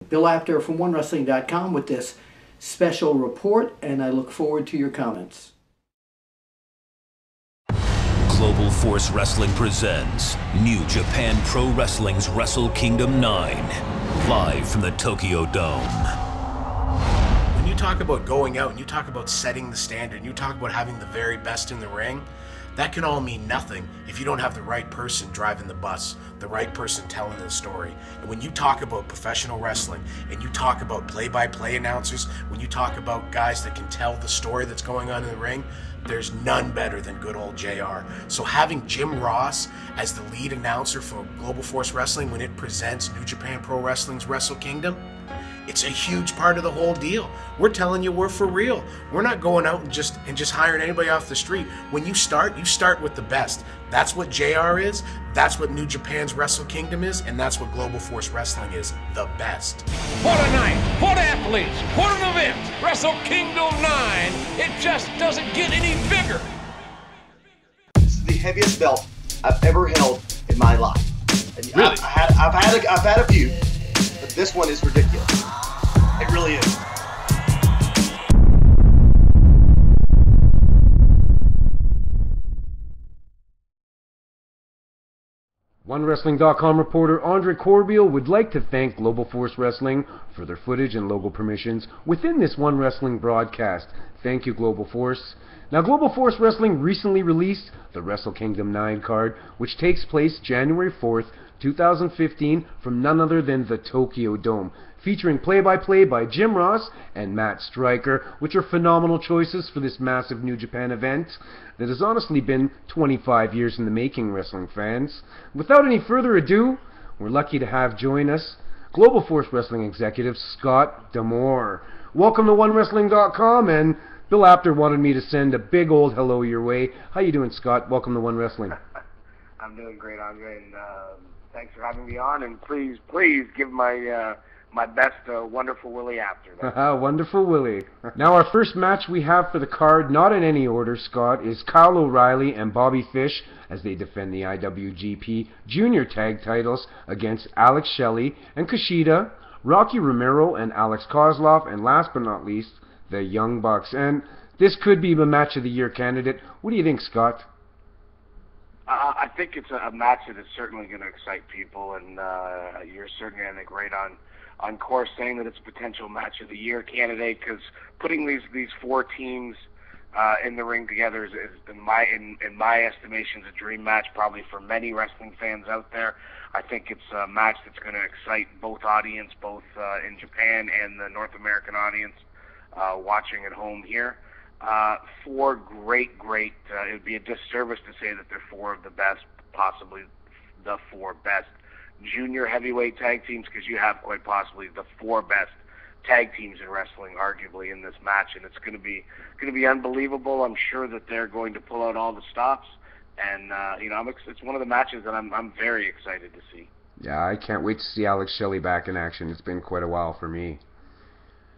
Bill Apter from OneWrestling.com with this special report, and I look forward to your comments. Global Force Wrestling presents New Japan Pro Wrestling's Wrestle Kingdom 9, live from the Tokyo Dome. When you talk about going out and you talk about setting the standard and you talk about having the very best in the ring, that can all mean nothing if you don't have the right person driving the bus, the right person telling the story. And when you talk about professional wrestling and you talk about play-by-play announcers, when you talk about guys that can tell the story that's going on in the ring, there's none better than good old JR. So having Jim Ross as the lead announcer for Global Force Wrestling when it presents New Japan Pro Wrestling's Wrestle Kingdom, it's a huge part of the whole deal. We're telling you we're for real. We're not going out and just hiring anybody off the street. When you start with the best. That's what JR is, that's what New Japan's Wrestle Kingdom is, and that's what Global Force Wrestling is, the best. What a night, what athletes, what an event! Wrestle Kingdom 9, it just doesn't get any bigger. This is the heaviest belt I've ever held in my life. And Really? I've had a few, but this one is ridiculous. It really is. OneWrestling.com reporter Andre Corbeil would like to thank Global Force Wrestling for their footage and logo permissions within this One Wrestling broadcast. Thank you, Global Force. Now, Global Force Wrestling recently released the Wrestle Kingdom 9 card, which takes place January 4th, 2015, from none other than the Tokyo Dome, featuring play-by-play by Jim Ross and Matt Stryker, which are phenomenal choices for this massive New Japan event that has honestly been 25 years in the making, wrestling fans. Without any further ado, we're lucky to have join us Global Force Wrestling executive Scott D'Amore. Welcome to OneWrestling.com, and Bill Apter wanted me to send a big old hello your way. How you doing, Scott? Welcome to One Wrestling. I'm doing great, Andre, and thanks for having me on. And please give my best Wonderful Willie Apter. Wonderful Willie. Now, our first match we have for the card, not in any order, Scott, is Kyle O'Reilly and Bobby Fish as they defend the IWGP Junior Tag titles against Alex Shelley and Kushida, Rocky Romero and Alex Kozlov, and last but not least, the Young Bucks. And this could be the Match of the Year candidate. What do you think, Scott? I think it's a match that is certainly going to excite people, and you're certainly, I think, right on course saying that it's a potential Match of the Year candidate, because putting these four teams in the ring together is in my estimation, is a dream match probably for many wrestling fans out there. I think it's a match that's going to excite both audience, both in Japan and the North American audience watching at home here. Four great, it would be a disservice to say that they're four of the best, possibly the four best junior heavyweight tag teams, because you have quite possibly the four best tag teams in wrestling, arguably, in this match, and it's going to be unbelievable. I'm sure that they're going to pull out all the stops, and it's one of the matches that I'm very excited to see. Yeah, I can't wait to see Alex Shelley back in action. It's been quite a while for me.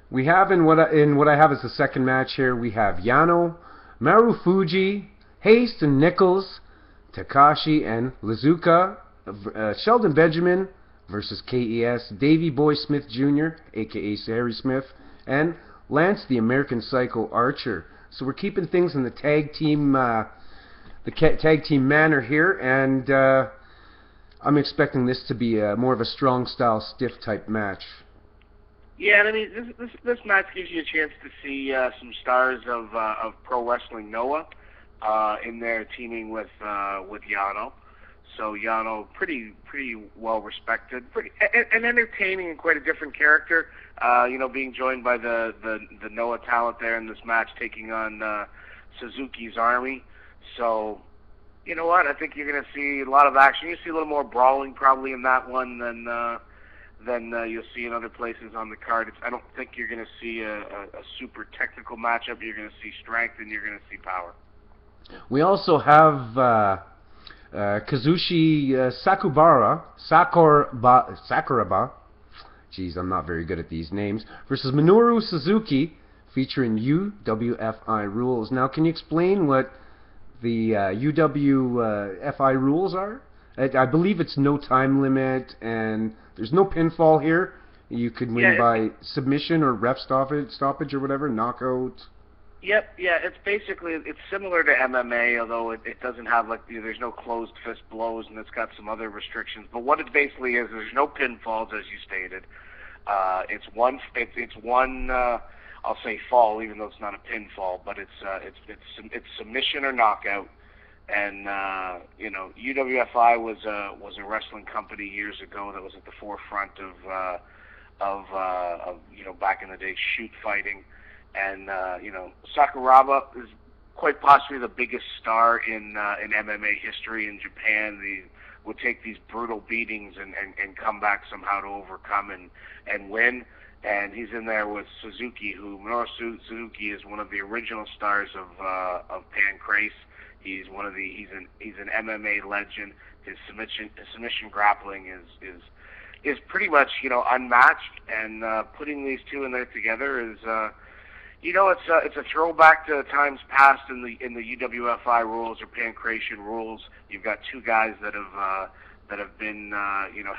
We have in what I have as the second match here, we have Yano, Marufuji, Haste and Nichols, Takashi and Lizuka, Sheldon Benjamin versus KES, Davey Boy Smith Jr., a.k.a. Harry Smith, and Lance the American Psycho Archer. So we're keeping things in the tag team manner here, and I'm expecting this to be more of a strong style, stiff type match. Yeah, and I mean, this match gives you a chance to see some stars of Pro Wrestling Noah in there teaming with Yano. So Yano, pretty well respected, and entertaining, and quite a different character. Being joined by the Noah talent there in this match, taking on Suzuki's Army. So, you know what? I think you're going to see a lot of action. You see a little more brawling probably in that one than you'll see in other places on the card. I don't think you're going to see a super technical matchup. You're going to see strength, and you're going to see power. We also have Kazushi Sakuraba. Jeez, I'm not very good at these names. Versus Minoru Suzuki, featuring UWFI rules. Now, can you explain what the UWFI rules are? I believe it's no time limit, and there's no pinfall here. You could win by submission or ref stoppage or whatever, knockout. Yep, yeah, it's similar to MMA, although it doesn't have there's no closed fist blows, and it's got some other restrictions. But what it basically is, there's no pinfalls, as you stated. It's one I'll say fall, even though it's not a pinfall, but it's submission or knockout. And UWFI was a wrestling company years ago that was at the forefront of back in the day, shoot fighting. And Sakuraba is quite possibly the biggest star in MMA history in Japan. He would take these brutal beatings and come back somehow to overcome and win. And he's in there with Suzuki, Minoru Suzuki is one of the original stars of Pancrase. He's an MMA legend. His submission grappling is pretty much unmatched. And putting these two in there together is it's a throwback to times past in the UWFI rules or Pancration rules. You've got two guys that have been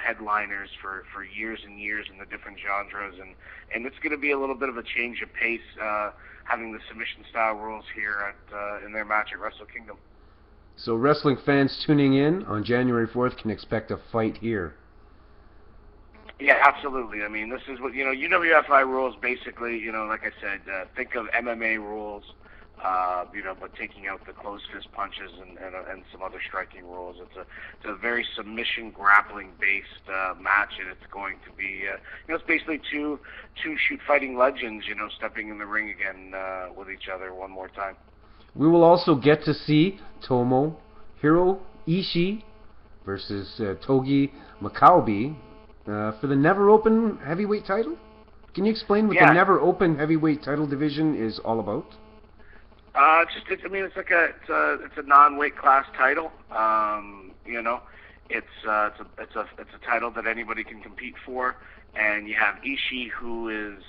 headliners for years and years in the different genres, and it's going to be a little bit of a change of pace having the submission style rules here in their match at Wrestle Kingdom. So wrestling fans tuning in on January 4th can expect a fight here. Yeah, absolutely. I mean, this is what UWFI rules basically. Like I said, think of MMA rules. But taking out the closed fist punches and some other striking rules. It's a very submission grappling based match, and it's going to be it's basically two shoot fighting legends stepping in the ring again with each other one more time. We will also get to see Tomohiro Ishii versus Togi Makabe for the Never Open Heavyweight title. Can you explain what the Never Open Heavyweight title division is all about? It's a non-weight class title. It's a title that anybody can compete for, and you have Ishii, who is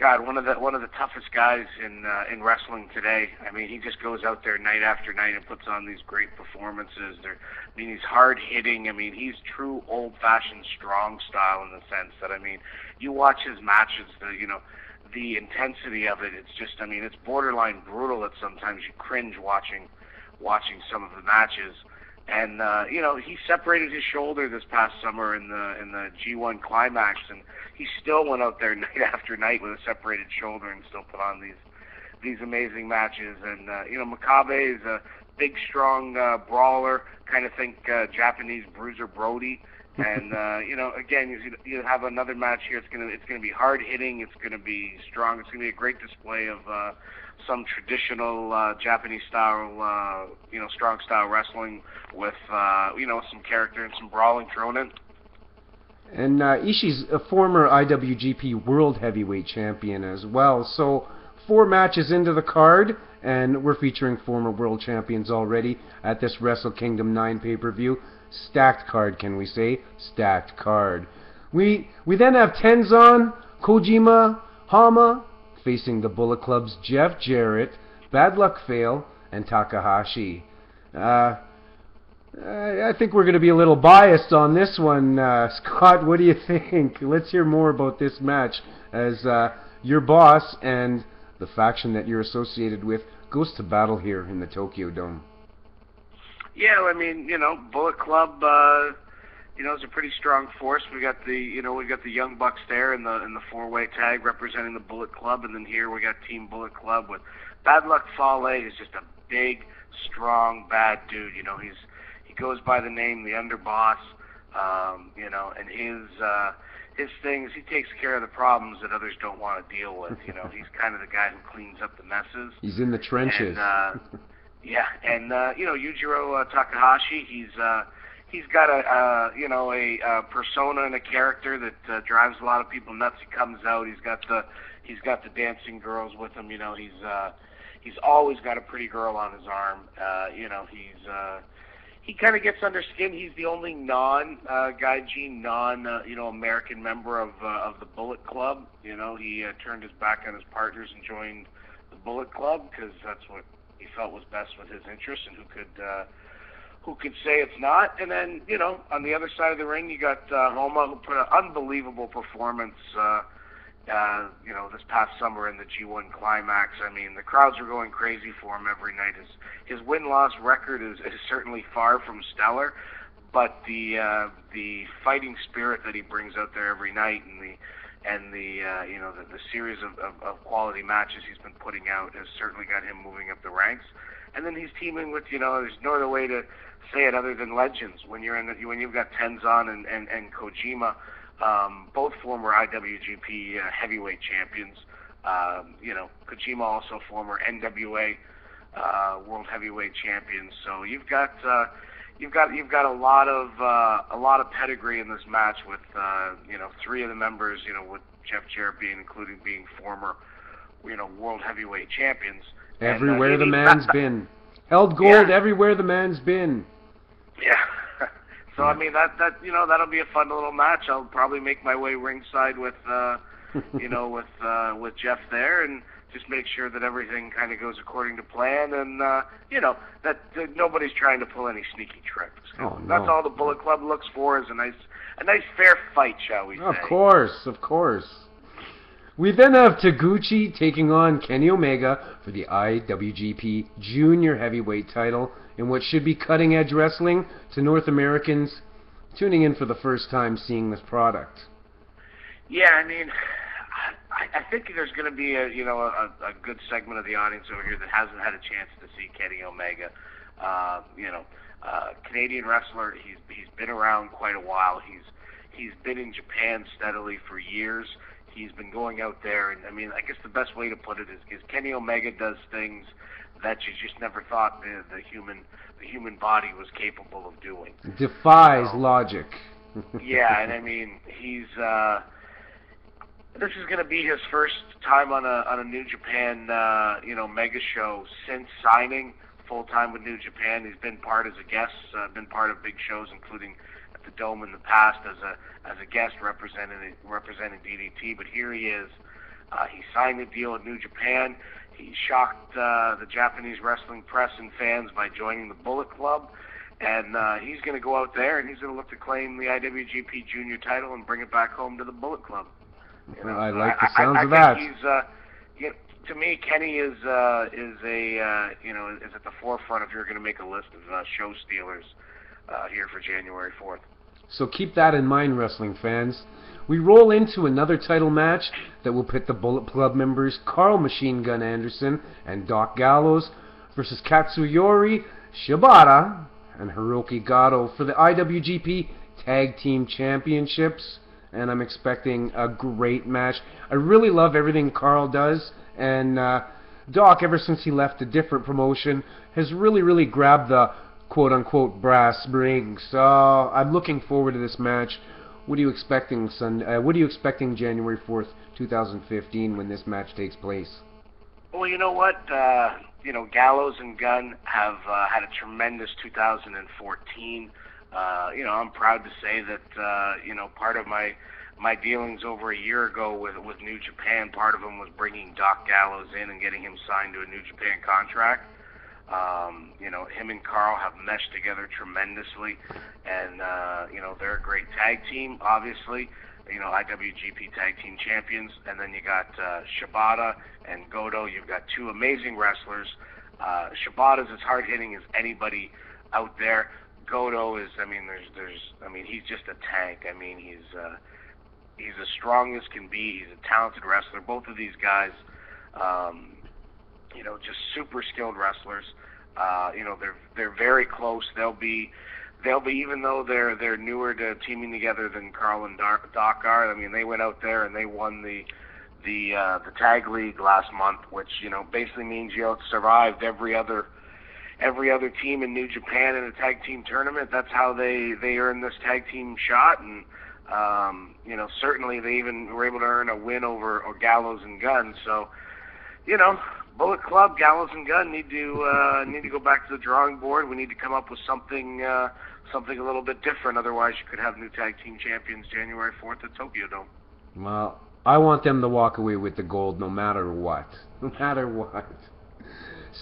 one of the toughest guys in wrestling today. I mean, he just goes out there night after night and puts on these great performances. He's hard hitting. I mean, he's true old-fashioned strong style in the sense that you watch his matches. The intensity of it, it's borderline brutal that sometimes you cringe watching some of the matches. And he separated his shoulder this past summer in the G1 Climax, and he still went out there night after night with a separated shoulder and still put on these amazing matches. And Makabe is a big, strong brawler, kind of think Japanese Bruiser Brody. And again, you have another match here. It's gonna be hard hitting. It's gonna be strong. It's gonna be a great display of some traditional Japanese style, strong style wrestling with some character and some brawling thrown in. And Ishii's a former IWGP World Heavyweight Champion as well. So 4 matches into the card, and we're featuring former world champions already at this Wrestle Kingdom 9 pay-per-view. Stacked card, can we say? Stacked card. We then have Tenzan, Kojima, Hama facing the Bullet Club's Jeff Jarrett, Bad Luck Fale, and Takahashi. I think we're going to be a little biased on this one. Scott, what do you think? Let's hear more about this match as your boss and the faction that you're associated with goes to battle here in the Tokyo Dome. Yeah, Bullet Club, is a pretty strong force. We got the Young Bucks there in the 4-way tag representing the Bullet Club, and then here we got Team Bullet Club with Bad Luck Fale is just a big, strong, bad dude. He goes by the name the Underboss, and his things, he takes care of the problems that others don't want to deal with. He's kind of the guy who cleans up the messes. He's in the trenches. And, Yujiro Takahashi, he's got a persona and a character that drives a lot of people nuts. He comes out, he's got the dancing girls with him. He's always got a pretty girl on his arm. He kind of gets under skin. He's the only non-Gaijin, American member of the Bullet Club. He turned his back on his partners and joined the Bullet Club because that's what he felt was best with his interests and who could who could say it's not. And then, you know, on the other side of the ring, you got Homa, who put an unbelievable performance, you know, this past summer in the G1 Climax. I mean, the crowds are going crazy for him every night. His win-loss record is certainly far from stellar, but the fighting spirit that he brings out there every night, and the you know, the series of quality matches he's been putting out has certainly got him moving up the ranks. And then he's teaming with, you know, there's no other way to say it other than legends. When you've got Tenzan and Kojima, both former IWGP heavyweight champions. You know, Kojima also former NWA world heavyweight champions. So you've got a lot of pedigree in this match with you know, 3 of the members, you know, with Jeff Jarrett including being former, you know, world heavyweight champions. Everywhere the man's been. Held gold everywhere the man's been. Yeah. So I mean, that you know, that'll be a fun little match. I'll probably make my way ringside with you know, with Jeff there, and just make sure that everything kind of goes according to plan, and you know, that nobody's trying to pull any sneaky tricks. Oh, no. That's all the Bullet Club looks for, is a nice fair fight, shall we say? Of course, of course. We then have Taguchi taking on Kenny Omega for the IWGP Junior Heavyweight title in what should be cutting-edge wrestling to North Americans tuning in for the first time seeing this product. Yeah, I mean, I think there's going to be a good segment of the audience over here that hasn't had a chance to see Kenny Omega. You know, Canadian wrestler. He's been around quite a while. He's been in Japan steadily for years. He's been going out there, and I mean, I guess the best way to put it is Kenny Omega does things that you just never thought the human body was capable of doing. Defies logic. Yeah, and I mean, he's this is going to be his first time on a New Japan you know, mega show since signing full time with New Japan. He's been part as a guest, been part of big shows, including at the Dome in the past as a guest representing DDT. But here he is. He signed a deal with New Japan. He shocked the Japanese wrestling press and fans by joining the Bullet Club. And he's going to go out there and he's going to look to claim the IWGP Junior title and bring it back home to the Bullet Club. You know, I like the sounds of that. He's, you know, to me, Kenny is you know, is at the forefront if you're going to make a list of show stealers here for January 4th. So keep that in mind, wrestling fans. We roll into another title match that will pit the Bullet Club members Carl Machine Gun Anderson and Doc Gallows versus Katsuyori Shibata and Hiroki Goto for the IWGP Tag Team Championships. And I'm expecting a great match. I really love everything Carl does, and Doc, ever since he left a different promotion, has really grabbed the quote-unquote brass ring. So I'm looking forward to this match. What are you expecting, what are you expecting January 4th, 2015, when this match takes place? Well, you know what? You know, Gallows and Gunn have had a tremendous 2014. You know, I'm proud to say that you know, part of my dealings over a year ago with New Japan, part of them was bringing Doc Gallows in and getting him signed to a New Japan contract. You know, him and Carl have meshed together tremendously, and you know, they're a great tag team, obviously. You know, IWGP Tag Team Champions, and then you got Shibata and Goto. You've got 2 amazing wrestlers. Shibata's as hard hitting as anybody out there. Goto is, I mean, I mean, he's just a tank. I mean, he's as strong as can be. He's a talented wrestler. Both of these guys, you know, just super skilled wrestlers. You know, they're very close. They'll be even though they're newer to teaming together than Carl and Doc are. I mean, they went out there and they won the tag league last month, which, you know, basically means you survived every other team in New Japan in a tag team tournament. That's how they earned this tag team shot, and you know, certainly they even were able to earn a win over Gallows and Gunn. So, you know, Bullet Club, Gallows and Gunn need to go back to the drawing board. We need to come up with something a little bit different. Otherwise, you could have new tag team champions January 4th at Tokyo Dome. Well, I want them to walk away with the gold no matter what. No matter what.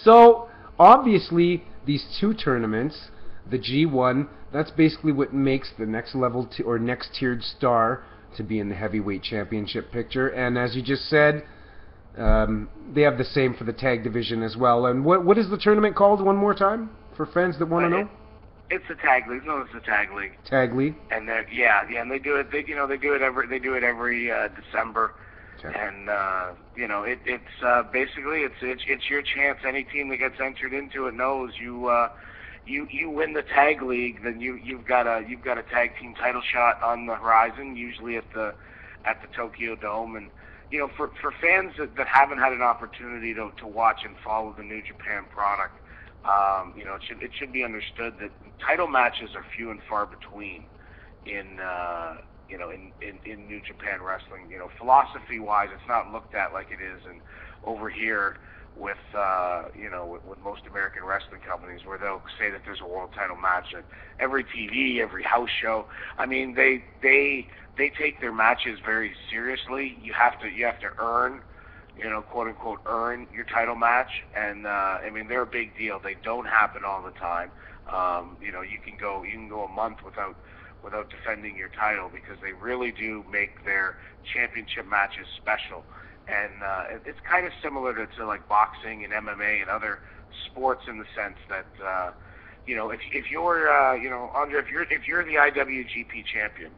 So, obviously, these 2 tournaments, the G1. That's basically what makes the next level or next tiered star to be in the heavyweight championship picture. And as you just said, they have the same for the tag division as well. And what is the tournament called one more time for fans that want to know? It's the tag league. No, it's the tag league. Tag league. And and they do it. They do it every December. Okay. And it's basically it's your chance. Any team that gets entered into it knows you win the tag league, then you've got a tag team title shot on the horizon, usually at the Tokyo Dome. And for fans that haven't had an opportunity to watch and follow the New Japan product, it should be understood that title matches are few and far between in New Japan wrestling. Philosophy-wise, it's not looked at like it is over here with most American wrestling companies, where they'll say that there's a world title match at every TV, every house show. I mean, they take their matches very seriously. You have to earn, quote unquote, earn your title match, and I mean, they're a big deal. They don't happen all the time. You can go a month without defending your title, because they really do make their championship matches special. And it's kind of similar to like boxing and MMA and other sports, in the sense that if you're Andre, if you're the IWGP champion,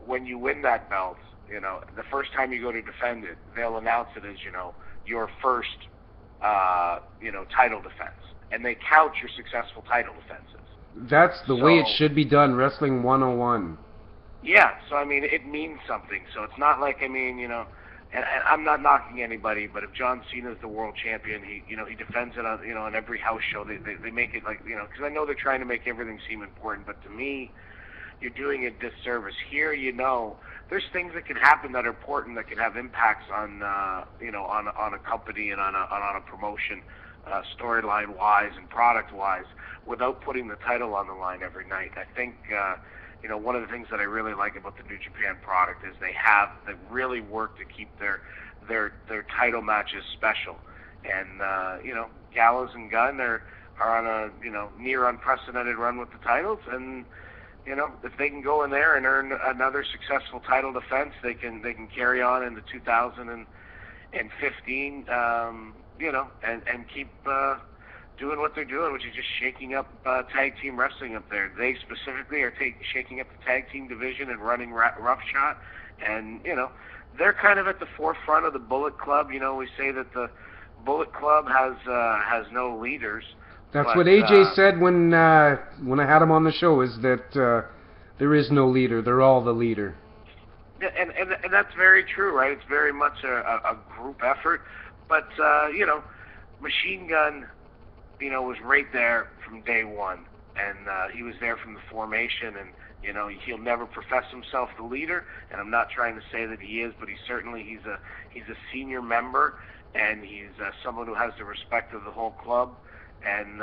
when you win that belt, the first time you go to defend it, they'll announce it as your first title defense, and they count your successful title defenses. That's the way it should be done. Wrestling 101. Yeah, so I mean, it means something. So it's not like, I mean, and I'm not knocking anybody, but if John Cena is the world champion, he defends it on every house show. They make it like, because I know they're trying to make everything seem important, but to me, you're doing a disservice. Here, there's things that can happen that are important, that can have impacts on on a company and on a promotion, storyline wise and product wise, without putting the title on the line every night. I think one of the things that I really like about the New Japan product is they really work to keep their title matches special. And Gallows and Gunn are on a near unprecedented run with the titles, and if they can go in there and earn another successful title defense, they can carry on into 2015, and keep doing what they're doing, which is just shaking up tag team wrestling up there. They specifically are shaking up the tag team division and running roughshod, and they're kind of at the forefront of the Bullet Club. We say that the Bullet Club has no leaders. That's what AJ said when I had him on the show, is that there is no leader. They're all the leader. And that's very true, right? It's very much a group effort. But, Machine Gun, was right there from day one. And he was there from the formation. And, he'll never profess himself the leader. And I'm not trying to say that he is, but he's a senior member. And he's someone who has the respect of the whole club. And,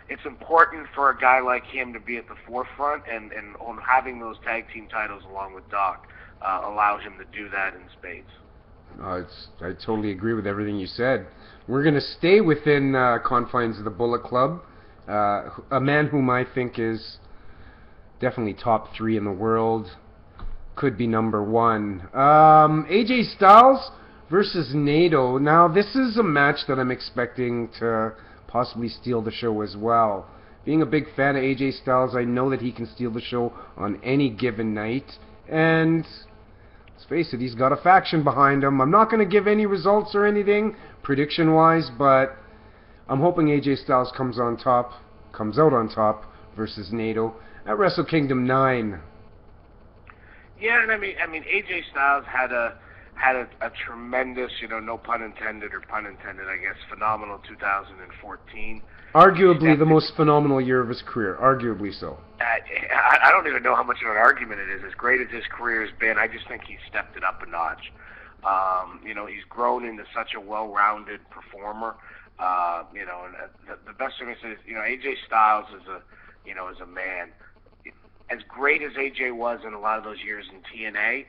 it's important for a guy like him to be at the forefront, and on having those tag team titles along with Doc allows him to do that in spades. I totally agree with everything you said. We're going to stay within confines of the Bullet Club. A man whom I think is definitely top 3 in the world, could be number 1. AJ Styles versus Naito. Now, this is a match that I'm expecting to possibly steal the show as well. Being a big fan of AJ Styles, I know that he can steal the show on any given night. And let's face it, he's got a faction behind him. I'm not going to give any results or anything, prediction-wise, but I'm hoping AJ Styles comes out on top versus Naito at Wrestle Kingdom 9. Yeah, and I mean, AJ Styles had a tremendous, no pun intended or pun intended, I guess, phenomenal 2014. Arguably the most phenomenal year of his career. Arguably so. I don't even know how much of an argument it is. As great as his career has been, I just think he's stepped it up a notch. He's grown into such a well-rounded performer. And the best thing is, AJ Styles is a man. As great as AJ was in a lot of those years in TNA,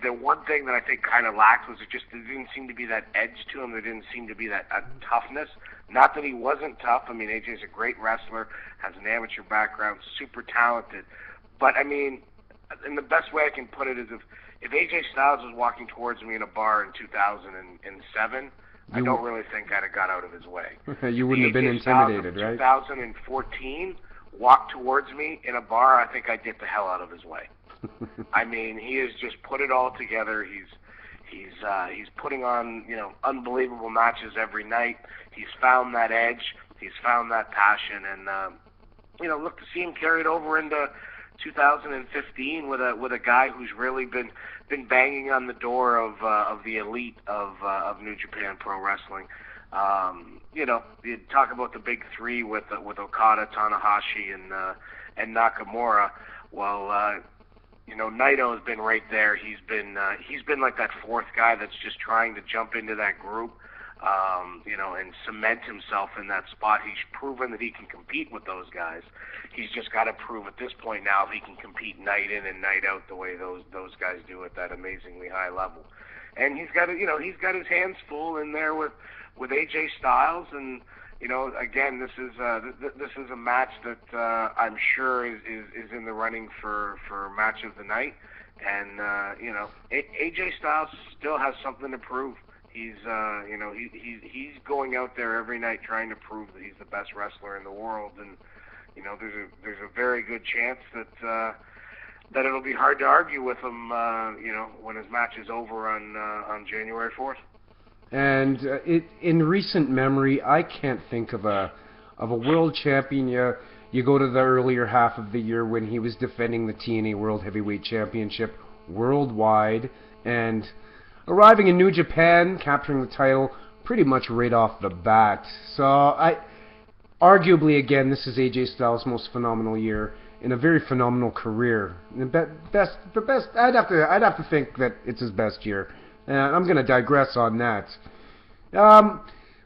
the one thing that I think kind of lacked was there didn't seem to be that edge to him. There didn't seem to be that toughness Not that he wasn't tough. I mean, AJ's a great wrestler, has an amateur background, super talented. But, I mean, and the best way I can put it is if AJ Styles was walking towards me in a bar in 2007, I don't really think I'd have got out of his way. You wouldn't have been intimidated, right? 2014 walked towards me in a bar, I think I'd get the hell out of his way. I mean, he has just put it all together. He's putting on, you know, unbelievable matches every night. He's found that edge. He's found that passion, and you know, look, to see him carried over into 2015 with a guy who's really been banging on the door of the elite of New Japan Pro Wrestling. You know, you talk about the big three with Okada, Tanahashi, and Nakamura. Well, you know, Naito has been right there. He's been like that fourth guy that's just trying to jump into that group, you know, and cement himself in that spot. He's proven that he can compete with those guys. He's just got to prove at this point now if he can compete night in and night out the way those guys do at that amazingly high level. And he's got his hands full in there with AJ Styles, and you know, again, this is a match that I'm sure is in the running for match of the night, and you know, AJ Styles still has something to prove. He's you know, he's going out there every night trying to prove that he's the best wrestler in the world, and you know, there's a very good chance that it'll be hard to argue with him, you know, when his match is over on January 4th. And in recent memory, I can't think of a world champion. You go to the earlier half of the year when he was defending the TNA World Heavyweight Championship worldwide and arriving in New Japan, capturing the title pretty much right off the bat. So arguably, again, this is AJ Styles' most phenomenal year in a very phenomenal career. The best. I'd have to think that it's his best year. I'm going to digress on that.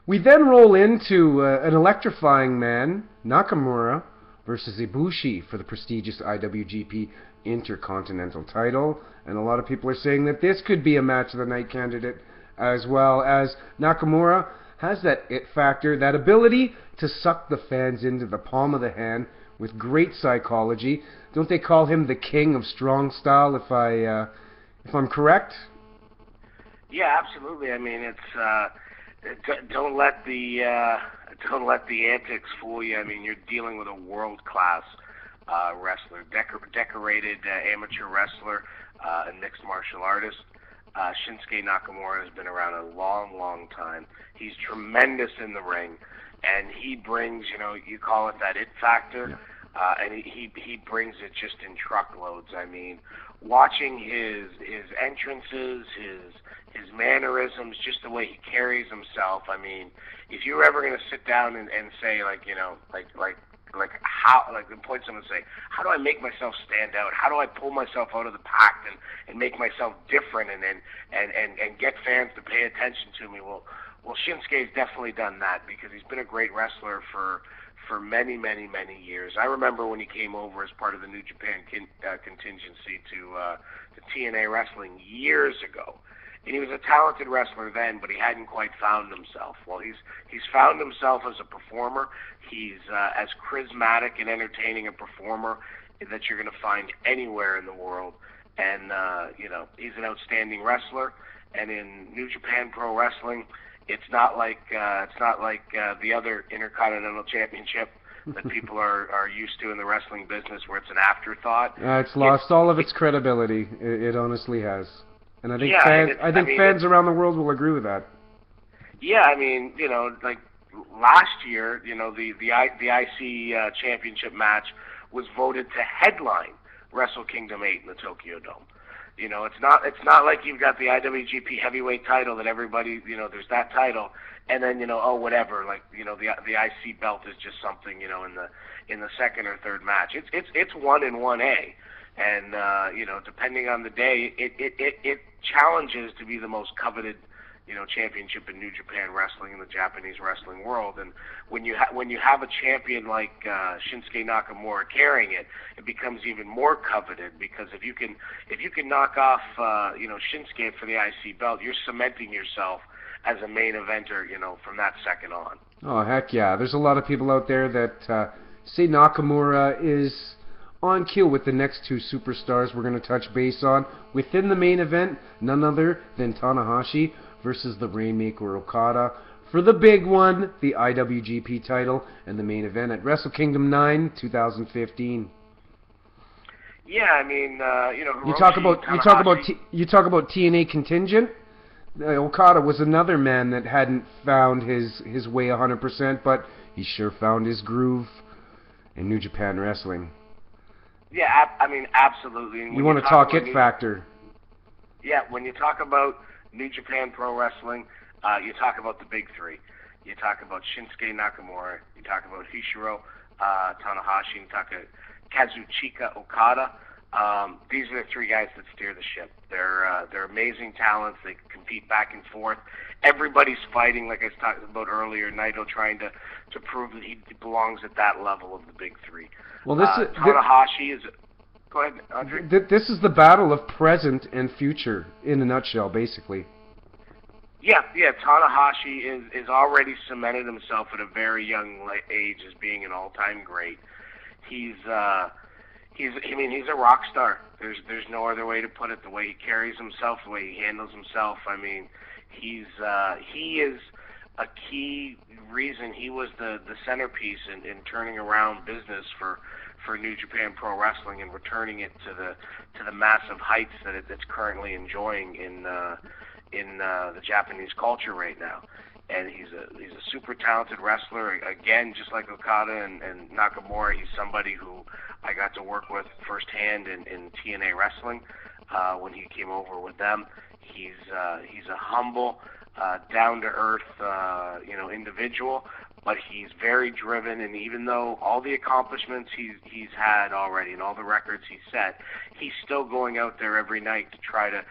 We then roll into an electrifying man, Nakamura versus Ibushi for the prestigious IWGP Intercontinental title. And a lot of people are saying that this could be a match of the night candidate, as well as Nakamura has that it factor, that ability to suck the fans into the palm of the hand with great psychology. Don't they call him the king of strong style, if I'm correct? Yeah, absolutely. I mean, it's don't let the antics fool you. I mean, you're dealing with a world-class wrestler, decorated amateur wrestler, and mixed martial artist. Shinsuke Nakamura has been around a long, long time. He's tremendous in the ring, and he brings, you know, you call it that it factor. Yeah. And he brings it just in truckloads. I mean, watching his entrances, his mannerisms, just the way he carries himself. I mean, if you're ever going to sit down and say, like, you know, like how, like, point someone and say, how do I make myself stand out? How do I pull myself out of the pack and make myself different and get fans to pay attention to me? Well, Shinsuke's definitely done that because he's been a great wrestler for many, many, many years. I remember when he came over as part of the New Japan contingency to TNA Wrestling years ago. And he was a talented wrestler then, but he hadn't quite found himself. Well, he's found himself as a performer. He's as charismatic and entertaining a performer that you're going to find anywhere in the world. And you know, he's an outstanding wrestler. And in New Japan Pro Wrestling, it's not like the other Intercontinental Championship that people are used to in the wrestling business, where it's an afterthought. It's lost all of its credibility. It honestly has, and I think fans around the world will agree with that. Yeah, I mean, you know, like last year, you know, the IC championship match was voted to headline Wrestle Kingdom 8 in the Tokyo Dome. You know, it's not like you've got the IWGP Heavyweight title that everybody, you know, there's that title, and then, you know, oh, whatever, like, you know, the IC belt is just something, you know, in the second or third match. It's 1 and 1A, and you know, depending on the day, it challenges to be the most coveted, championship in New Japan Wrestling in the Japanese wrestling world. And when you have a champion like Shinsuke Nakamura carrying it, it becomes even more coveted, because if you can knock off Shinsuke for the IC belt, you're cementing yourself as a main eventer, from that second on. Oh, heck yeah. There's a lot of people out there that say Nakamura is on cue with the next two superstars we're going to touch base on within the main event, none other than Tanahashi versus the Rainmaker Okada for the big one, the IWGP title, and the main event at Wrestle Kingdom 9, 2015. Yeah, I mean, you talk about TNA contingent. Okada was another man that hadn't found his way 100%, but he sure found his groove in New Japan Wrestling. Yeah, I mean, absolutely. And you want to talk it factor? Yeah, when you talk about New Japan Pro Wrestling, you talk about the big three. You talk about Shinsuke Nakamura. You talk about Hishiro Tanahashi. You talk about Kazuchika Okada. These are the three guys that steer the ship. They're amazing talents. They compete back and forth. Everybody's fighting, like I was talking about earlier. Naito trying to prove that he belongs at that level of the big three. Well, Tanahashi is. Go ahead, Andre. This is the battle of present and future in a nutshell, basically. Yeah. Tanahashi is already cemented himself at a very young age as being an all-time great. He's a rock star. There's no other way to put it. The way he carries himself, the way he handles himself. I mean, he is a key reason. He was the centerpiece in turning around business for New Japan Pro Wrestling and returning it to the massive heights that it's currently enjoying in the Japanese culture right now. And he's a super talented wrestler. Again, just like Okada and Nakamura, he's somebody who I got to work with firsthand in TNA Wrestling when he came over with them. He's a humble, down-to-earth, individual, but he's very driven. And even though all the accomplishments he's had already and all the records he's set, he's still going out there every night to try to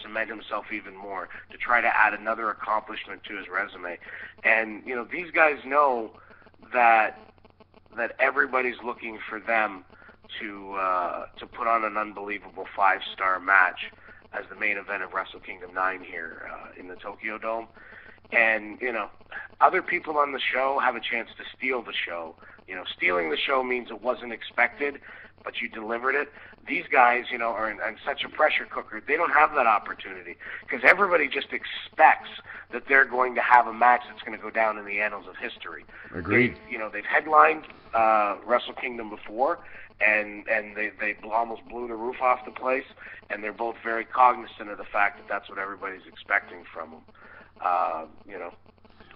cement himself even more, to try to add another accomplishment to his resume. And these guys know that everybody's looking for them to put on an unbelievable 5-star match as the main event of Wrestle Kingdom 9 here in the Tokyo Dome. And other people on the show have a chance to steal the show. Stealing the show means it wasn't expected, but you delivered it. These guys, are in such a pressure cooker. They don't have that opportunity because everybody just expects that they're going to have a match that's going to go down in the annals of history. Agreed. They've headlined Wrestle Kingdom before, and they almost blew the roof off the place, and they're both very cognizant of the fact that that's what everybody's expecting from them.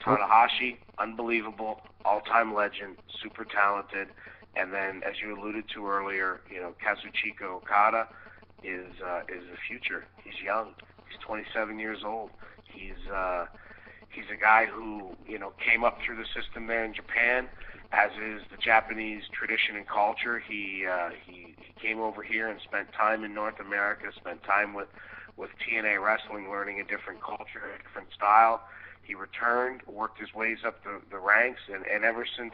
Tanahashi, unbelievable, all-time legend, super talented. And then, as you alluded to earlier, Kazuchika Okada is the future. He's young. He's 27 years old. He's a guy who came up through the system there in Japan, as is the Japanese tradition and culture. He came over here and spent time in North America, spent time with TNA Wrestling, learning a different culture, a different style. He returned, worked his ways up the ranks, and ever since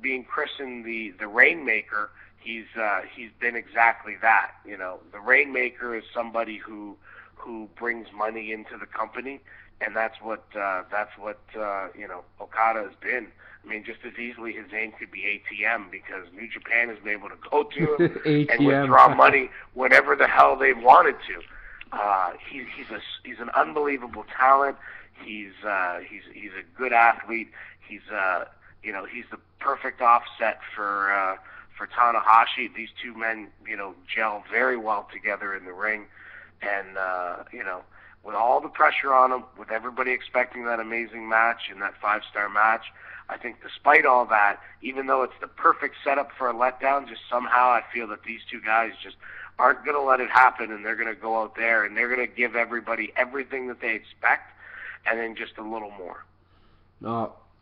being christened the Rainmaker, he's been exactly that. The Rainmaker is somebody who brings money into the company, and that's what Okada has been. I mean, just as easily his name could be ATM, because New Japan has been able to go to him and withdraw money whenever the hell they wanted to. He's an unbelievable talent. He's a good athlete. He's the perfect offset for Tanahashi. These two men, gel very well together in the ring, and with all the pressure on them, with everybody expecting that amazing match and that 5-star match, I think despite all that, even though it's the perfect setup for a letdown, just somehow I feel that these two guys just aren't going to let it happen, and they're going to go out there and they're going to give everybody everything that they expect, and then just a little more.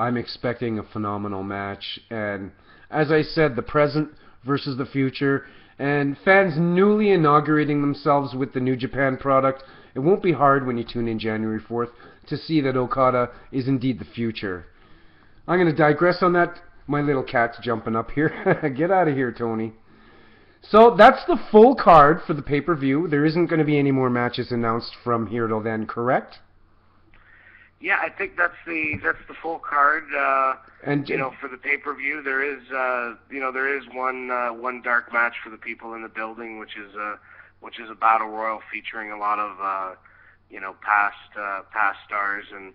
I'm expecting a phenomenal match, and as I said, the present versus the future, And fans newly inaugurating themselves with the New Japan product, it won't be hard when you tune in January 4th to see that Okada is indeed the future. I'm going to digress on that. My little cat's jumping up here. Get out of here, Tony. So that's the full card for the pay-per-view. There isn't going to be any more matches announced from here till then, correct? Yeah, I think that's the full card. And for the pay-per-view, there is one dark match for the people in the building, which is a battle royal featuring a lot of past stars and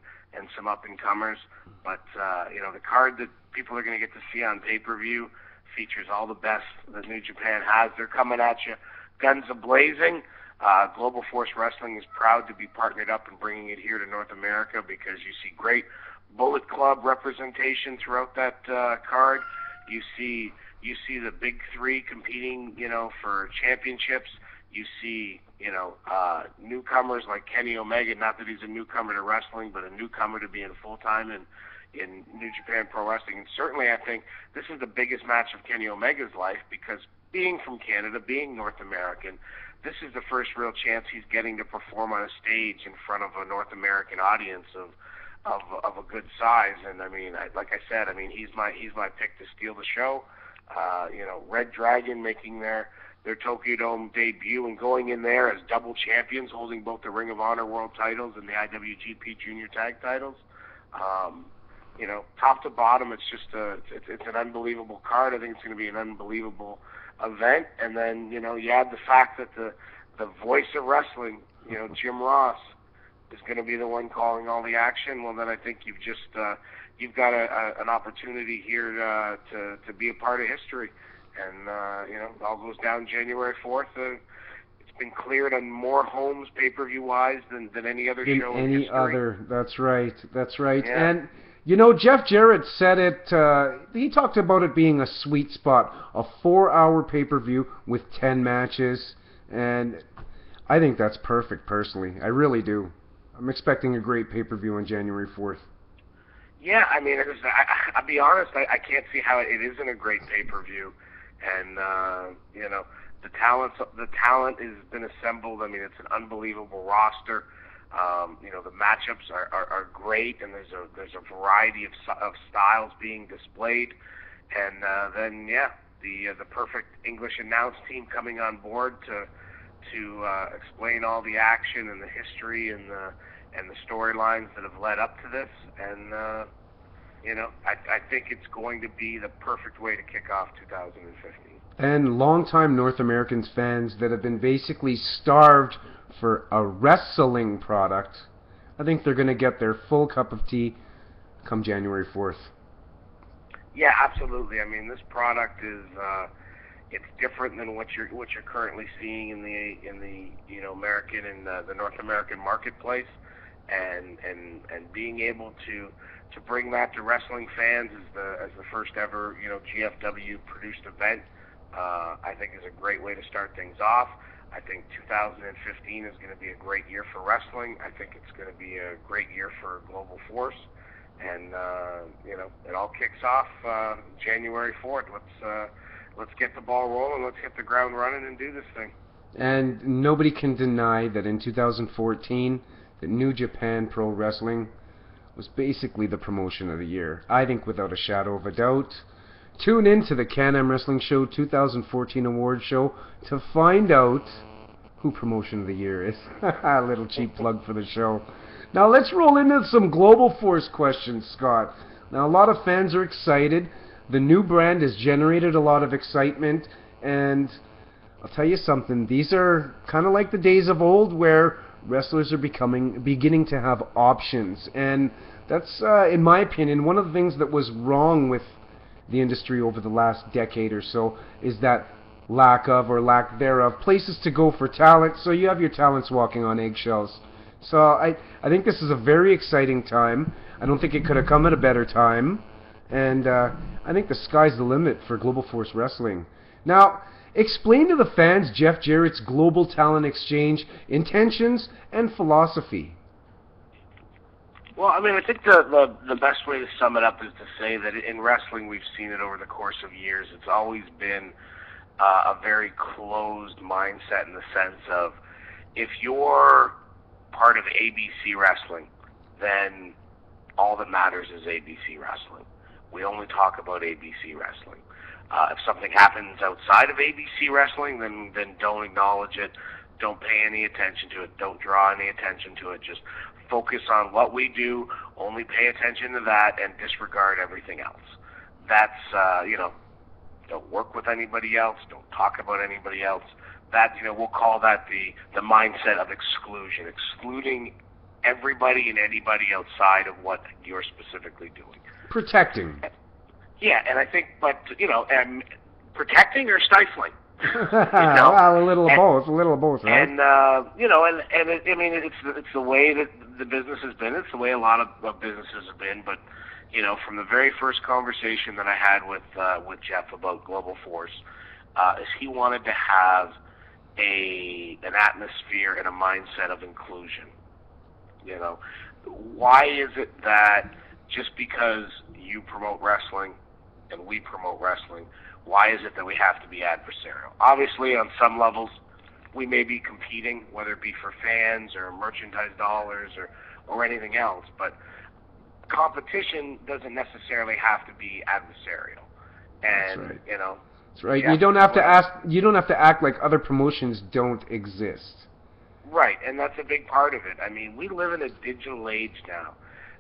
some up and comers. But the card that people are going to get to see on pay-per-view features all the best that New Japan has. They're coming at you, guns a-blazing. Global Force Wrestling is proud to be partnered up and bringing it here to North America because you see great Bullet Club representation throughout that card. You see the big three competing, for championships. You see, newcomers like Kenny Omega. Not that he's a newcomer to wrestling, but a newcomer to being full-time in New Japan Pro Wrestling. And certainly, I think this is the biggest match of Kenny Omega's life because being from Canada, being North American, this is the first real chance he's getting to perform on a stage in front of a North American audience of a good size. And I mean, like I said, he's my pick to steal the show. Red Dragon making their Tokyo Dome debut and going in there as double champions, holding both the Ring of Honor World titles and the IWGP Junior Tag titles. Top to bottom, it's just it's an unbelievable card. I think it's going to be an unbelievable event. And then, you add the fact that the voice of wrestling, Jim Ross, is going to be the one calling all the action. Well, then I think you've got an opportunity here to be a part of history. And, it all goes down January 4th. It's been cleared on more homes pay-per-view-wise than any other show in history. Other. That's right. Yeah. And, Jeff Jarrett said it, he talked about it being a sweet spot, a 4-hour pay-per-view with 10 matches, and I think that's perfect, personally. I really do. I'm expecting a great pay-per-view on January 4th. Yeah, I'll be honest, I can't see how it isn't a great pay-per-view. And, the talent has been assembled. It's an unbelievable roster. The matchups are great, and there's a variety of styles being displayed. And then, the perfect English announce team coming on board to explain all the action and the history and the storylines that have led up to this. And, I think it's going to be the perfect way to kick off 2015. And longtime North American fans that have been basically starved for a wrestling product, I think they're going to get their full cup of tea come January 4th. Yeah, absolutely. This product is it's different than what you're currently seeing in the American and the North American marketplace, and being able to bring that to wrestling fans as the first ever GFW produced event, I think is a great way to start things off. I think 2015 is going to be a great year for wrestling. I think it's going to be a great year for Global Force, and it all kicks off January 4th. Let's get the ball rolling. Let's hit the ground running and do this thing. And nobody can deny that in 2014, the New Japan Pro Wrestling was basically the promotion of the year. I think without a shadow of a doubt. Tune in to the Can-Am Wrestling Show 2014 Award Show to find out who Promotion of the Year is. A little cheap plug for the show. Now let's roll into some Global Force questions, Scott. Now a lot of fans are excited. The new brand has generated a lot of excitement, and I'll tell you something, these are kind of like the days of old where wrestlers are beginning to have options, and that's, in my opinion, one of the things that was wrong with the industry over the last decade or so is that lack of or lack thereof places to go for talent, so you have your talents walking on eggshells. So I think this is a very exciting time. I don't think it could have come at a better time, and I think the sky's the limit for Global Force Wrestling. Now, explain to the fans Jeff Jarrett's Global Talent Exchange intentions and philosophy. Well, I think the best way to sum it up is to say that in wrestling we've seen it over the course of years. It's always been a very closed mindset in the sense of, if you're part of ABC Wrestling, then all that matters is ABC Wrestling. We only talk about ABC Wrestling. If something happens outside of ABC Wrestling, then don't acknowledge it. Don't pay any attention to it. Don't draw any attention to it. Just focus on what we do. Only pay attention to that and disregard everything else. That's, don't work with anybody else. Don't talk about anybody else. That, we'll call that the mindset of exclusion, excluding everybody and anybody outside of what you're specifically doing. Protecting. Yeah, and I think, but, protecting or stifling? Well, a little of both, right? And, it's the way that the business has been. It's the way a lot of businesses have been, but, from the very first conversation that I had with Jeff about Global Force, is he wanted to have an atmosphere and a mindset of inclusion. Why is it that just because you promote wrestling and we promote wrestling, why is it that we have to be adversarial? Obviously, on some levels, we may be competing, whether it be for fans or merchandise dollars or anything else, but competition doesn't necessarily have to be adversarial. And, That's right. That's right. Yeah. You don't have to act like other promotions don't exist. Right, and that's a big part of it. I mean, we live in a digital age now.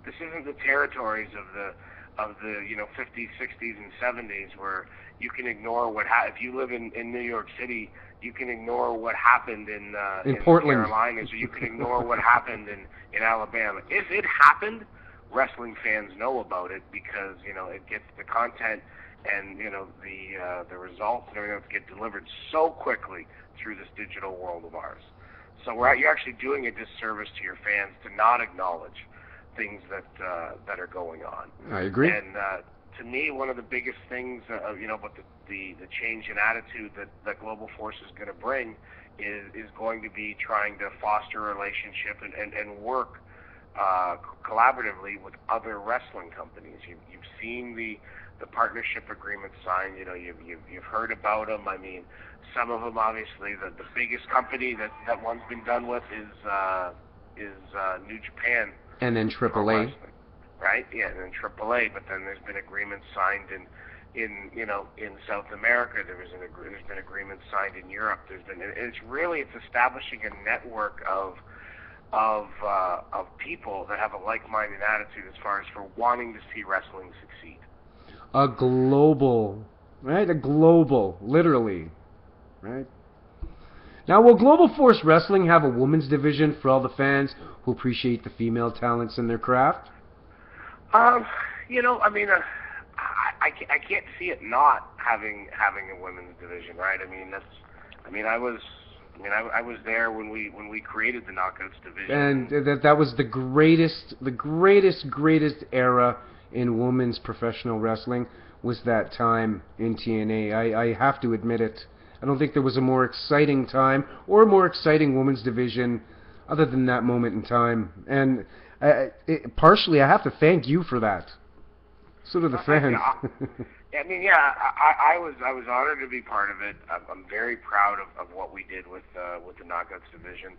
This isn't the territories of the 50s, 60s, and 70s where you can ignore if you live in New York City, you can ignore what happened in Portland, the Carolinas, or you can ignore what happened in Alabama. If it happened, wrestling fans know about it because it gets the content and the results and everything get delivered so quickly through this digital world of ours. So you're actually doing a disservice to your fans to not acknowledge things that are going on. I agree. And to me, one of the biggest things, about the change in attitude that Global Force is going to bring is going to be trying to foster a relationship and work collaboratively with other wrestling companies. You've seen the partnership agreements signed. You've heard about them. I mean, some of them, obviously, the biggest company that one's been done with is New Japan. And then AAA. Right? Yeah, and then AAA. But then there's been agreements signed in South America. There's been agreements signed in Europe. It's establishing a network of people that have a like-minded attitude as far as for wanting to see wrestling succeed. A global, literally, right? Now, will Global Force Wrestling have a women's division for all the fans who appreciate the female talents in their craft? I can't see it not having a women's division, right? I was there when we created the Knockouts division, and that was the greatest era in women's professional wrestling, was that time in TNA. I have to admit it. I don't think there was a more exciting time or a more exciting women's division other than that moment in time. And partially, I have to thank you for that. So do the fans. I was honored to be part of it. I'm very proud of what we did with the Knockouts division.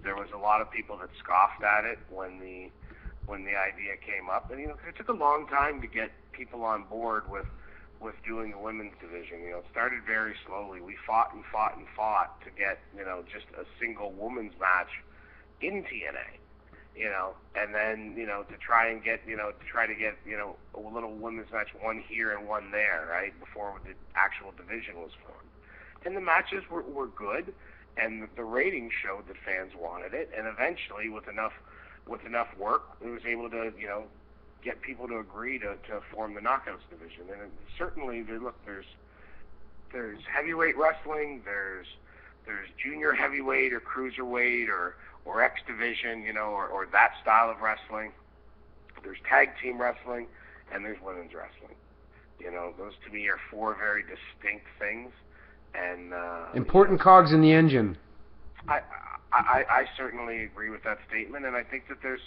There was a lot of people that scoffed at it when the idea came up, and it took a long time to get people on board with doing a women's division. It started very slowly. We fought and fought and fought to get just a single women's match in TNA. And then to try to get a little women's match, one here and one there, right, before the actual division was formed. And the matches were good, and the ratings showed that fans wanted it, and eventually with enough work, we was able to get people to agree to form the Knockouts division. And certainly, there's heavyweight wrestling, there's junior heavyweight or cruiserweight or X division, or that style of wrestling. There's tag team wrestling, and there's women's wrestling. Those to me are four very distinct things. And important cogs in the engine. I certainly agree with that statement, and I think that there's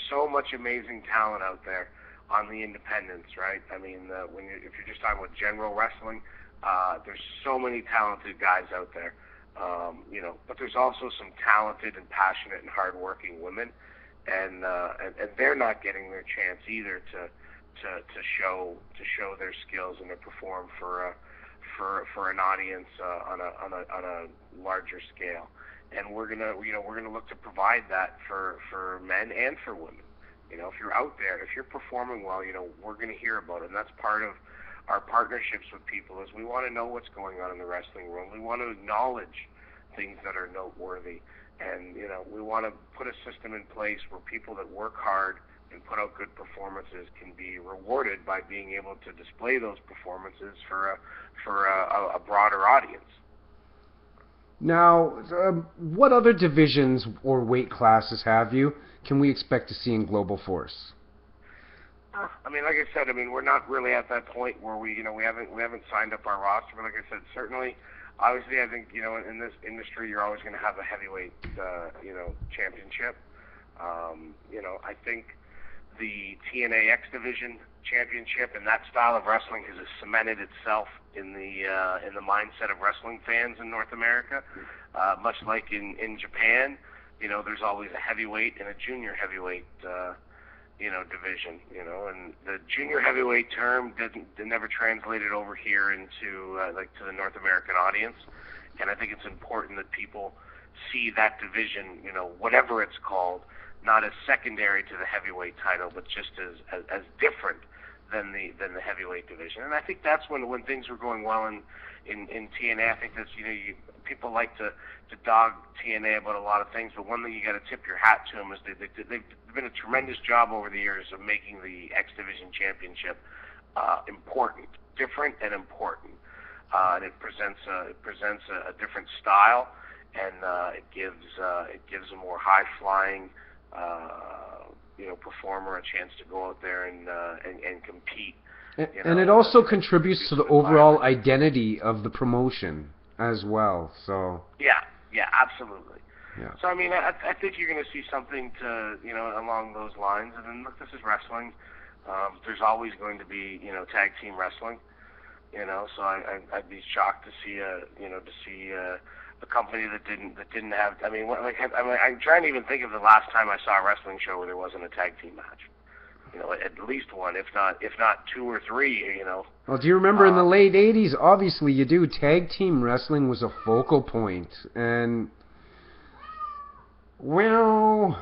so much amazing talent out there on the independents, right? If you're just talking about general wrestling, There's so many talented guys out there, but there's also some talented and passionate and hardworking women, and they're not getting their chance either to show their skills and to perform for an audience on a larger scale. And we're gonna look to provide that for men and for women. If you're out there, if you're performing well, we're gonna hear about it. And that's part of our partnerships with people, is we want to know what's going on in the wrestling world. We want to acknowledge things that are noteworthy, and we want to put a system in place where people that work hard and put out good performances can be rewarded by being able to display those performances for a broader audience. Now, what other divisions or weight classes can we expect to see in Global Force? Like I said, we're not really at that point where we haven't signed up our roster. But like I said, certainly, obviously, I think in this industry, you're always going to have a heavyweight championship. I think the TNA X Division championship and that style of wrestling has cemented itself in the mindset of wrestling fans in North America. Much like in Japan, there's always a heavyweight and a junior heavyweight division, and the junior heavyweight term never translated over here into to the North American audience. And I think it's important that people see that division, whatever it's called, not as secondary to the heavyweight title, but just as different than the heavyweight division. And I think that's when things were going well in TNA. I think that's people like to dog TNA about a lot of things, but one thing you got to tip your hat to them is they've been a tremendous job over the years of making the X Division Championship important, different and important, and it presents a different style, and it gives a more high flying performer a chance to go out there and compete. And it also contributes to the overall identity of the promotion as well. So yeah, absolutely. Yeah. So I think you're going to see something along those lines. And then look, this is wrestling. There's always going to be tag team wrestling. So I'd be shocked to see a company that didn't have. I'm trying to even think of the last time I saw a wrestling show where there wasn't a tag team match. At least one, if not two or three. Well, do you remember in the late '80s? Obviously, you do. Tag team wrestling was a focal point, and well,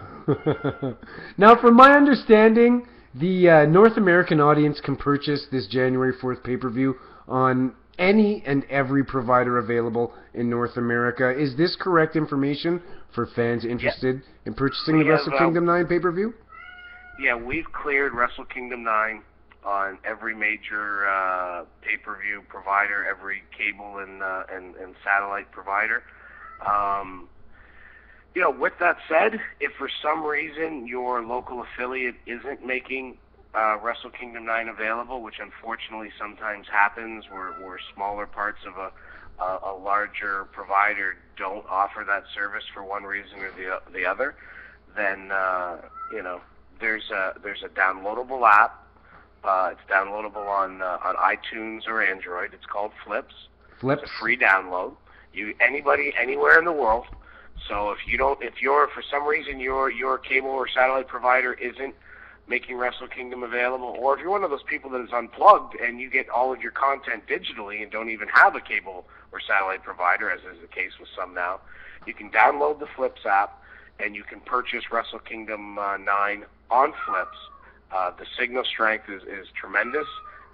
now from my understanding, the North American audience can purchase this January 4th pay-per-view on any and every provider available in North America. Is this correct information for fans interested in purchasing the Wrestle Kingdom 9 pay-per-view? Yeah, we've cleared Wrestle Kingdom 9 on every major pay-per-view provider, every cable and satellite provider. With that said, if for some reason your local affiliate isn't making Wrestle Kingdom 9 available, which unfortunately sometimes happens, where smaller parts of a larger provider don't offer that service for one reason or the other, then there's a downloadable app. It's downloadable on iTunes or Android. It's called Flips. It's a free download. Anybody anywhere in the world. So if for some reason your cable or satellite provider isn't making Wrestle Kingdom available, or if you're one of those people that is unplugged and you get all of your content digitally and don't even have a cable or satellite provider, as is the case with some now, you can download the Flips app and you can purchase Wrestle Kingdom 9 on Flips. The signal strength is tremendous,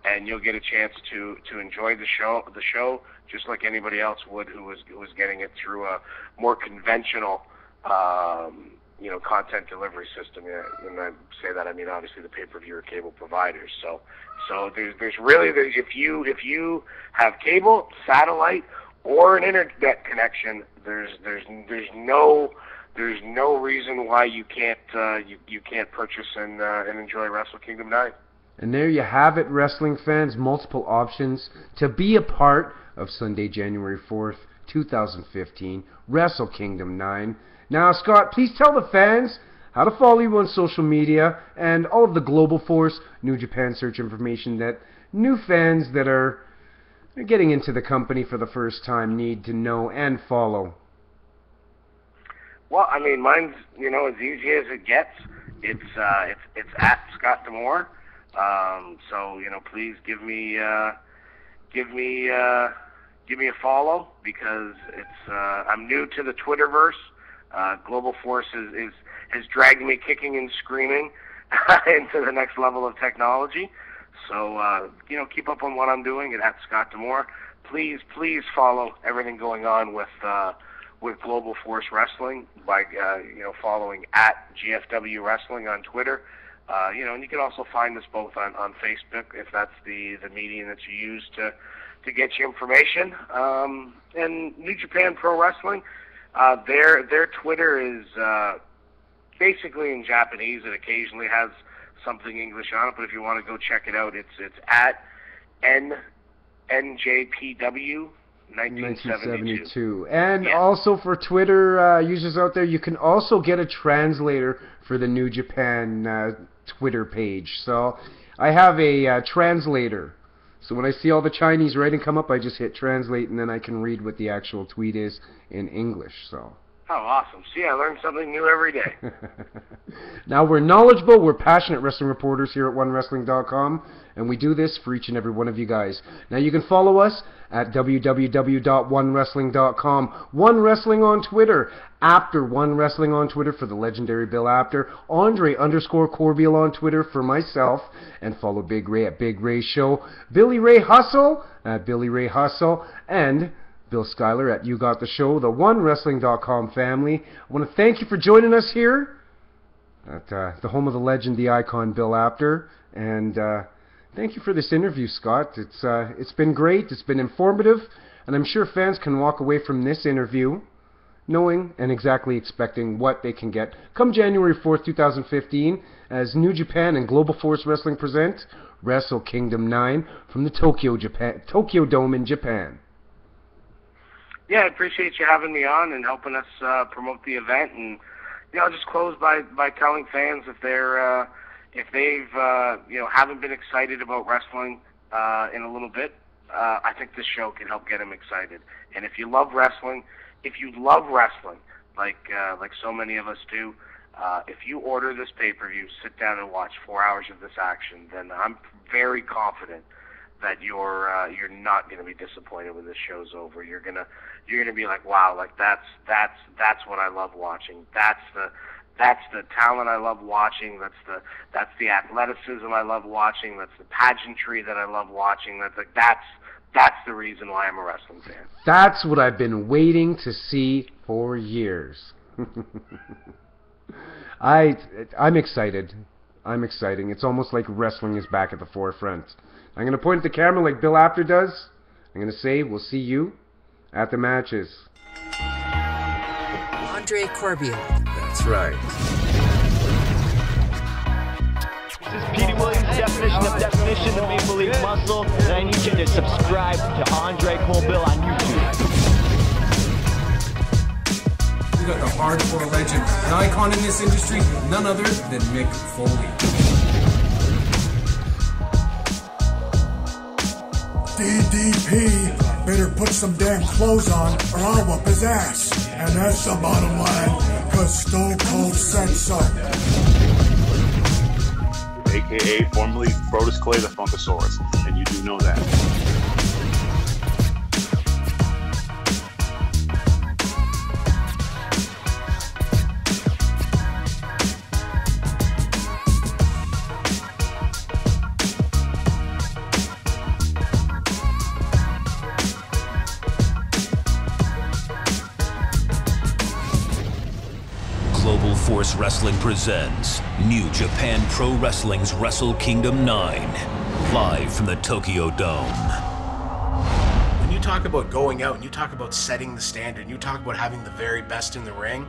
and you'll get a chance to enjoy the show just like anybody else would who was getting it through a more conventional content delivery system. And I say that, I mean obviously the pay-per-view or cable providers. So there's really if you have cable, satellite, or an internet connection, there's no reason why you can't purchase and enjoy Wrestle Kingdom 9. And there you have it, wrestling fans. Multiple options to be a part of Sunday, January 4th, 2015, Wrestle Kingdom 9. Now, Scott, please tell the fans how to follow you on social media and all of the Global Force New Japan search information that new fans that are getting into the company for the first time need to know and follow? Well, I mean, mine's, you know, as easy as it gets. It's at Scott D'Amore. So, you know, please give me a follow, because it's I'm new to the Twitterverse. Global Force has dragged me kicking and screaming into the next level of technology. So, you know, keep up on what I'm doing at Scott D'Amore. Please follow everything going on with Global Force Wrestling by, you know, following at GFW Wrestling on Twitter. You know, and you can also find us both on Facebook, if that's the medium that you use to get your information. And New Japan Pro Wrestling, their Twitter is basically in Japanese. It occasionally has something English on it, but if you want to go check it out, it's at NJPW 1972. And also for Twitter users out there, you can also get a translator for the New Japan Twitter page. So I have a translator. So when I see all the Chinese writing come up, I just hit translate, and then I can read what the actual tweet is in English. So. Oh, awesome. See, I learn something new every day. Now, we're knowledgeable, we're passionate wrestling reporters here at OneWrestling.com, and we do this for each and every one of you guys. Now, you can follow us at www.OneWrestling.com, One Wrestling on Twitter, Apter One Wrestling on Twitter for the legendary Bill Apter, Andre_Corbeil on Twitter for myself, and follow Big Ray at Big Ray Show, Billy Ray Hustle at Billy Ray Hustle, and Bill Schuyler at You Got the Show, the OneWrestling.com family. I want to thank you for joining us here at the home of the legend, the icon, Bill Apter. And thank you for this interview, Scott. It's been great. It's been informative. And I'm sure fans can walk away from this interview knowing and exactly expecting what they can get come January 4th, 2015, as New Japan and Global Force Wrestling present Wrestle Kingdom 9 from the Tokyo Dome in Japan. Yeah, I appreciate you having me on and helping us promote the event. And, you know, I'll just close by telling fans if they've you know, haven't been excited about wrestling in a little bit, I think this show can help get them excited. And if you love wrestling, like so many of us do, if you order this pay-per-view, sit down and watch 4 hours of this action, then I'm very confident that you're not going to be disappointed when this show's over. You're gonna be like, wow, like that's what I love watching. That's the talent I love watching. That's the athleticism I love watching. That's the pageantry that I love watching. That's the reason why I'm a wrestling fan. That's what I've been waiting to see for years. I'm excited. I'm exciting. It's almost like wrestling is back at the forefront. I'm going to point at the camera like Bill Apter does. I'm going to say, we'll see you at the matches. Andre Corbeil. That's right. This is Petey Williams' definition of make-believe muscle, and I need you to subscribe to Andre Corbeil on YouTube. We got the hardcore legend, an icon in this industry, none other than Mick Foley. DDP better put some damn clothes on or I'll whoop his ass. And that's the bottom line, cause Stone Cold said so. AKA formerly Brodus Clay the Funkasaurus, and you do know that. Global Force Wrestling presents New Japan Pro Wrestling's Wrestle Kingdom 9, live from the Tokyo Dome. When you talk about going out and you talk about setting the standard and you talk about having the very best in the ring,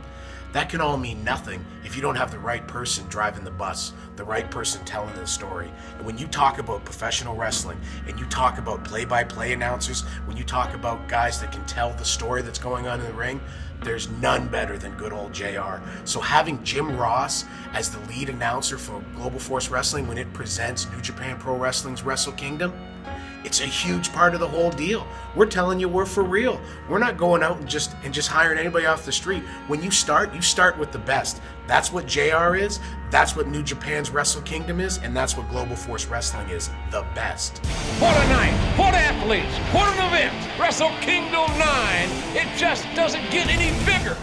that can all mean nothing if you don't have the right person driving the bus, the right person telling the story. And when you talk about professional wrestling and you talk about play-by-play announcers, when you talk about guys that can tell the story that's going on in the ring, there's none better than good old JR. So having Jim Ross as the lead announcer for Global Force Wrestling when it presents New Japan Pro Wrestling's Wrestle Kingdom It's a huge part of the whole deal. We're telling you we're for real. We're not going out and just hiring anybody off the street. When you start with the best. That's what JR is. That's what New Japan's Wrestle Kingdom is, and that's what Global Force Wrestling is. The best. What a night! What athletes! What an event! Wrestle Kingdom 9. It just doesn't get any bigger.